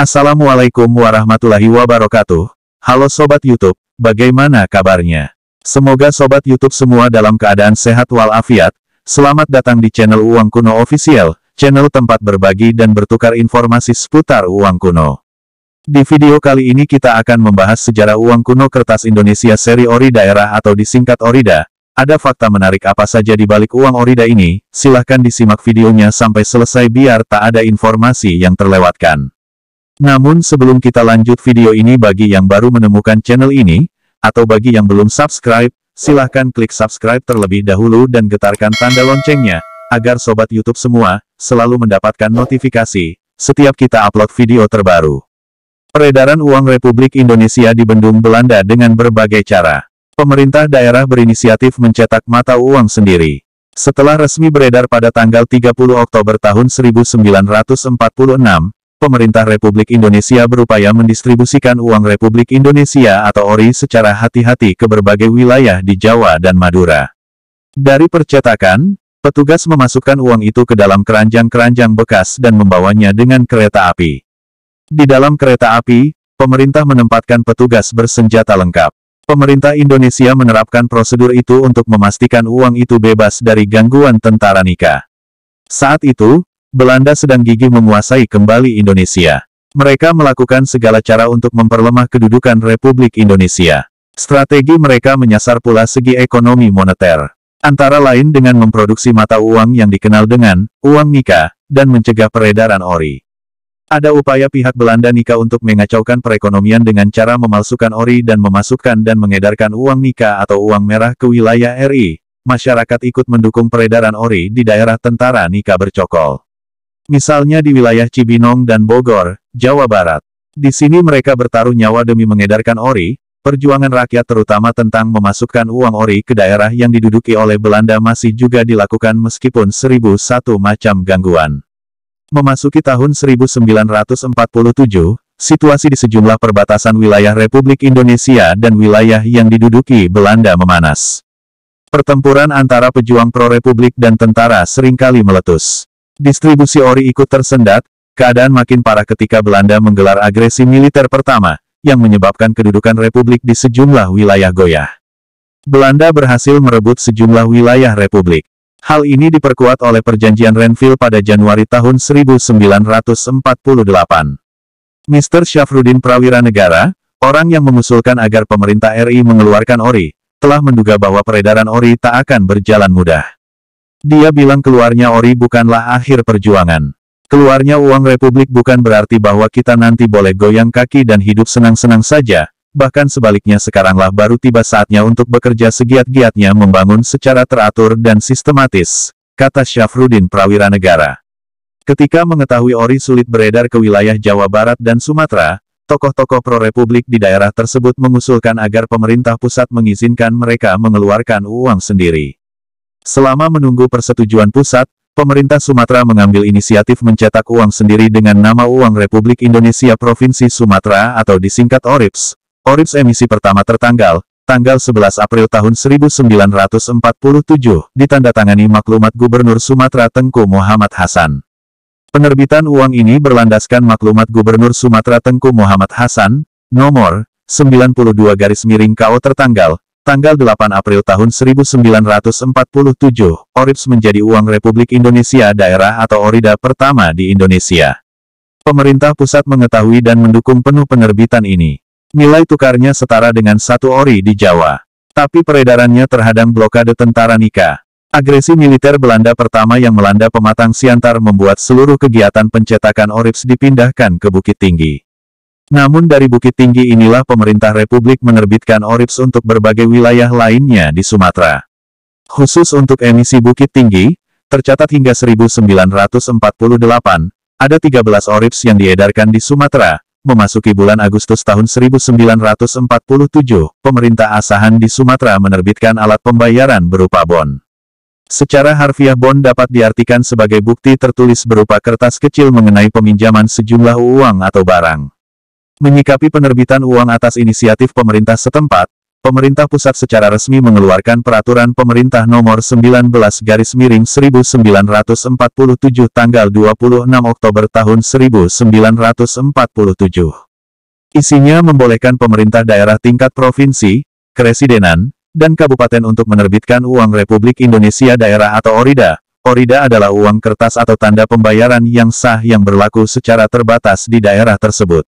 Assalamualaikum warahmatullahi wabarakatuh. Halo Sobat YouTube, bagaimana kabarnya? Semoga Sobat YouTube semua dalam keadaan sehat walafiat. Selamat datang di channel Uang Kuno Official, channel tempat berbagi dan bertukar informasi seputar uang kuno. Di video kali ini kita akan membahas sejarah uang kuno kertas Indonesia seri ori daerah atau disingkat Orida. Ada fakta menarik apa saja di balik uang Orida ini? Silahkan disimak videonya sampai selesai biar tak ada informasi yang terlewatkan. Namun sebelum kita lanjut video ini, bagi yang baru menemukan channel ini, atau bagi yang belum subscribe, silahkan klik subscribe terlebih dahulu dan getarkan tanda loncengnya, agar Sobat YouTube semua, selalu mendapatkan notifikasi, setiap kita upload video terbaru. Peredaran uang Republik Indonesia dibendung Belanda dengan berbagai cara. Pemerintah daerah berinisiatif mencetak mata uang sendiri. Setelah resmi beredar pada tanggal 30 Oktober tahun 1946, Pemerintah Republik Indonesia berupaya mendistribusikan uang Republik Indonesia atau ORI secara hati-hati ke berbagai wilayah di Jawa dan Madura. Dari percetakan, petugas memasukkan uang itu ke dalam keranjang-keranjang bekas dan membawanya dengan kereta api. Di dalam kereta api, pemerintah menempatkan petugas bersenjata lengkap. Pemerintah Indonesia menerapkan prosedur itu untuk memastikan uang itu bebas dari gangguan tentara Nika. Saat itu, Belanda sedang gigih menguasai kembali Indonesia. Mereka melakukan segala cara untuk memperlemah kedudukan Republik Indonesia. Strategi mereka menyasar pula segi ekonomi moneter. Antara lain dengan memproduksi mata uang yang dikenal dengan uang Nika, dan mencegah peredaran ori. Ada upaya pihak Belanda Nika untuk mengacaukan perekonomian dengan cara memalsukan ori dan memasukkan dan mengedarkan uang Nika atau uang merah ke wilayah RI. Masyarakat ikut mendukung peredaran ori di daerah tentara Nika bercokol. Misalnya di wilayah Cibinong dan Bogor, Jawa Barat. Di sini mereka bertaruh nyawa demi mengedarkan ori. Perjuangan rakyat terutama tentang memasukkan uang ori ke daerah yang diduduki oleh Belanda masih juga dilakukan meskipun 1001 macam gangguan. Memasuki tahun 1947, situasi di sejumlah perbatasan wilayah Republik Indonesia dan wilayah yang diduduki Belanda memanas. Pertempuran antara pejuang pro-republik dan tentara seringkali meletus. Distribusi ori ikut tersendat, keadaan makin parah ketika Belanda menggelar agresi militer pertama, yang menyebabkan kedudukan Republik di sejumlah wilayah goyah. Belanda berhasil merebut sejumlah wilayah Republik. Hal ini diperkuat oleh Perjanjian Renville pada Januari tahun 1948. Mr. Syafruddin Prawira Negara, orang yang mengusulkan agar pemerintah RI mengeluarkan ori, telah menduga bahwa peredaran ori tak akan berjalan mudah. Dia bilang keluarnya ori bukanlah akhir perjuangan. Keluarnya uang Republik bukan berarti bahwa kita nanti boleh goyang kaki dan hidup senang-senang saja, bahkan sebaliknya sekaranglah baru tiba saatnya untuk bekerja segiat-giatnya membangun secara teratur dan sistematis, kata Syafruddin Prawira Negara. Ketika mengetahui ori sulit beredar ke wilayah Jawa Barat dan Sumatera, tokoh-tokoh pro-Republik di daerah tersebut mengusulkan agar pemerintah pusat mengizinkan mereka mengeluarkan uang sendiri. Selama menunggu persetujuan pusat, pemerintah Sumatera mengambil inisiatif mencetak uang sendiri dengan nama Uang Republik Indonesia Provinsi Sumatera atau disingkat ORIPS. ORIPS emisi pertama tertanggal, tanggal 11 April tahun 1947, ditandatangani Maklumat Gubernur Sumatera Tengku Muhammad Hasan. Penerbitan uang ini berlandaskan Maklumat Gubernur Sumatera Tengku Muhammad Hasan, nomor 92/KO tertanggal, tanggal 8 April tahun 1947, ORIPS menjadi Uang Republik Indonesia Daerah atau Orida pertama di Indonesia. Pemerintah pusat mengetahui dan mendukung penuh penerbitan ini. Nilai tukarnya setara dengan 1 ori di Jawa. Tapi peredarannya terhadang blokade tentara Nika. Agresi militer Belanda pertama yang melanda Pematang Siantar membuat seluruh kegiatan pencetakan ORIPS dipindahkan ke Bukit Tinggi. Namun dari Bukit Tinggi inilah pemerintah Republik menerbitkan ORIPS untuk berbagai wilayah lainnya di Sumatera. Khusus untuk emisi Bukit Tinggi, tercatat hingga 1948, ada 13 ORIPS yang diedarkan di Sumatera. Memasuki bulan Agustus tahun 1947, pemerintah asahan di Sumatera menerbitkan alat pembayaran berupa bon. Secara harfiah bon dapat diartikan sebagai bukti tertulis berupa kertas kecil mengenai peminjaman sejumlah uang atau barang. Menyikapi penerbitan uang atas inisiatif pemerintah setempat, pemerintah pusat secara resmi mengeluarkan Peraturan Pemerintah Nomor 19/1947 tanggal 26 Oktober tahun 1947. Isinya membolehkan pemerintah daerah tingkat provinsi, keresidenan, dan kabupaten untuk menerbitkan uang Republik Indonesia Daerah atau ORIDA. ORIDA adalah uang kertas atau tanda pembayaran yang sah yang berlaku secara terbatas di daerah tersebut.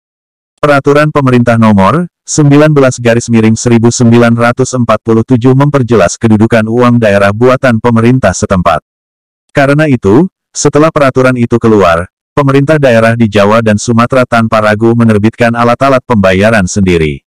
Peraturan Pemerintah Nomor 19/1947 memperjelas kedudukan uang daerah buatan pemerintah setempat. Karena itu, setelah peraturan itu keluar, pemerintah daerah di Jawa dan Sumatera tanpa ragu menerbitkan alat-alat pembayaran sendiri.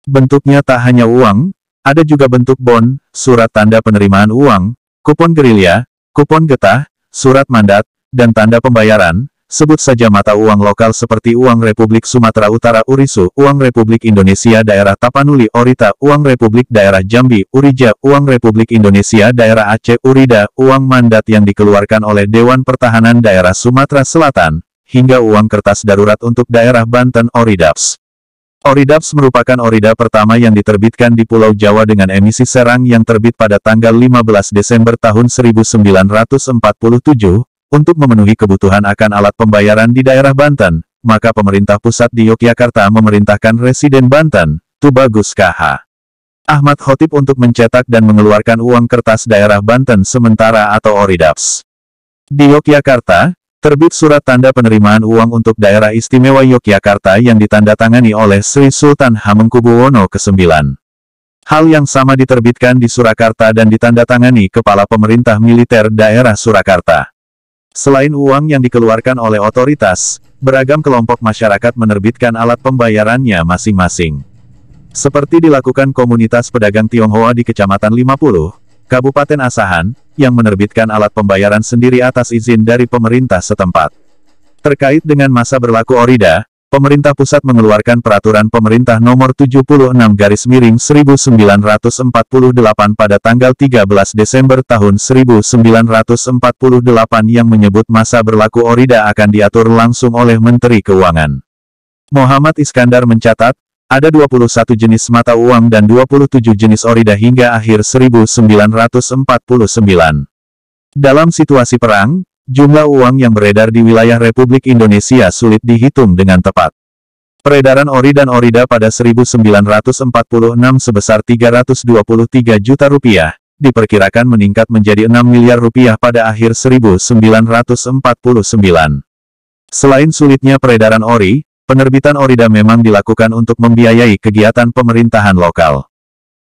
Bentuknya tak hanya uang, ada juga bentuk bon, surat tanda penerimaan uang, kupon gerilya, kupon getah, surat mandat, dan tanda pembayaran. Sebut saja mata uang lokal seperti uang Republik Sumatera Utara Urisu, uang Republik Indonesia Daerah Tapanuli Orita, uang Republik Daerah Jambi Urija, uang Republik Indonesia Daerah Aceh Urida, uang mandat yang dikeluarkan oleh Dewan Pertahanan Daerah Sumatera Selatan, hingga uang kertas darurat untuk daerah Banten Oridaps. Oridaps merupakan orida pertama yang diterbitkan di Pulau Jawa dengan emisi serang yang terbit pada tanggal 15 Desember tahun 1947. Untuk memenuhi kebutuhan akan alat pembayaran di daerah Banten, maka pemerintah pusat di Yogyakarta memerintahkan Residen Banten, Tubagus K.H. Ahmad Khotib untuk mencetak dan mengeluarkan uang kertas daerah Banten sementara atau Oridaps. Di Yogyakarta, terbit surat tanda penerimaan uang untuk daerah istimewa Yogyakarta yang ditandatangani oleh Sri Sultan Hamengkubuwono ke-9. Hal yang sama diterbitkan di Surakarta dan ditandatangani Kepala Pemerintah Militer Daerah Surakarta. Selain uang yang dikeluarkan oleh otoritas, beragam kelompok masyarakat menerbitkan alat pembayarannya masing-masing. Seperti dilakukan komunitas pedagang Tionghoa di Kecamatan 50, Kabupaten Asahan, yang menerbitkan alat pembayaran sendiri atas izin dari pemerintah setempat. Terkait dengan masa berlaku ORIDA, pemerintah pusat mengeluarkan Peraturan Pemerintah Nomor 76/1948 pada tanggal 13 Desember tahun 1948 yang menyebut masa berlaku ORIDA akan diatur langsung oleh Menteri Keuangan. Muhammad Iskandar mencatat, ada 21 jenis mata uang dan 27 jenis ORIDA hingga akhir 1949. Dalam situasi perang, jumlah uang yang beredar di wilayah Republik Indonesia sulit dihitung dengan tepat. Peredaran ori dan orida pada 1946 sebesar 323 juta rupiah, diperkirakan meningkat menjadi 6 miliar rupiah pada akhir 1949. Selain sulitnya peredaran ori, penerbitan orida memang dilakukan untuk membiayai kegiatan pemerintahan lokal.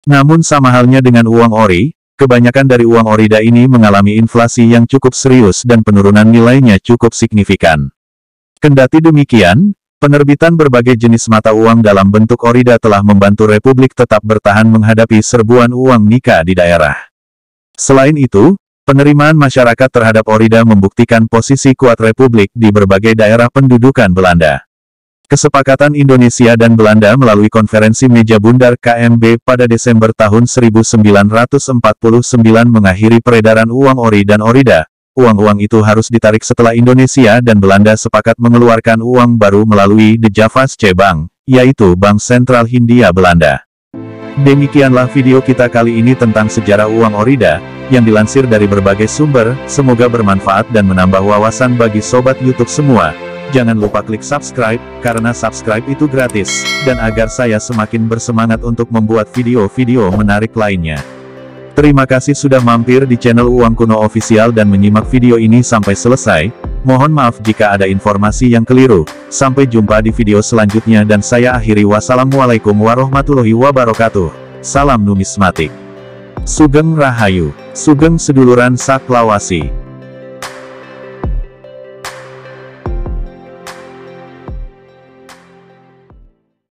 Namun sama halnya dengan uang ori, kebanyakan dari uang orida ini mengalami inflasi yang cukup serius dan penurunan nilainya cukup signifikan. Kendati demikian, penerbitan berbagai jenis mata uang dalam bentuk orida telah membantu Republik tetap bertahan menghadapi serbuan uang nika di daerah. Selain itu, penerimaan masyarakat terhadap orida membuktikan posisi kuat Republik di berbagai daerah pendudukan Belanda. Kesepakatan Indonesia dan Belanda melalui Konferensi Meja Bundar KMB pada Desember tahun 1949 mengakhiri peredaran uang ori dan orida. Uang-uang itu harus ditarik setelah Indonesia dan Belanda sepakat mengeluarkan uang baru melalui De Javaasche Bank, yaitu Bank Sentral Hindia Belanda. Demikianlah video kita kali ini tentang sejarah uang orida, yang dilansir dari berbagai sumber. Semoga bermanfaat dan menambah wawasan bagi sobat YouTube semua. Jangan lupa klik subscribe, karena subscribe itu gratis, dan agar saya semakin bersemangat untuk membuat video-video menarik lainnya. Terima kasih sudah mampir di channel Uang Kuno Official dan menyimak video ini sampai selesai. Mohon maaf jika ada informasi yang keliru. Sampai jumpa di video selanjutnya dan saya akhiri. Wassalamualaikum warahmatullahi wabarakatuh. Salam numismatik. Sugeng Rahayu, Sugeng Seduluran Saklawasi.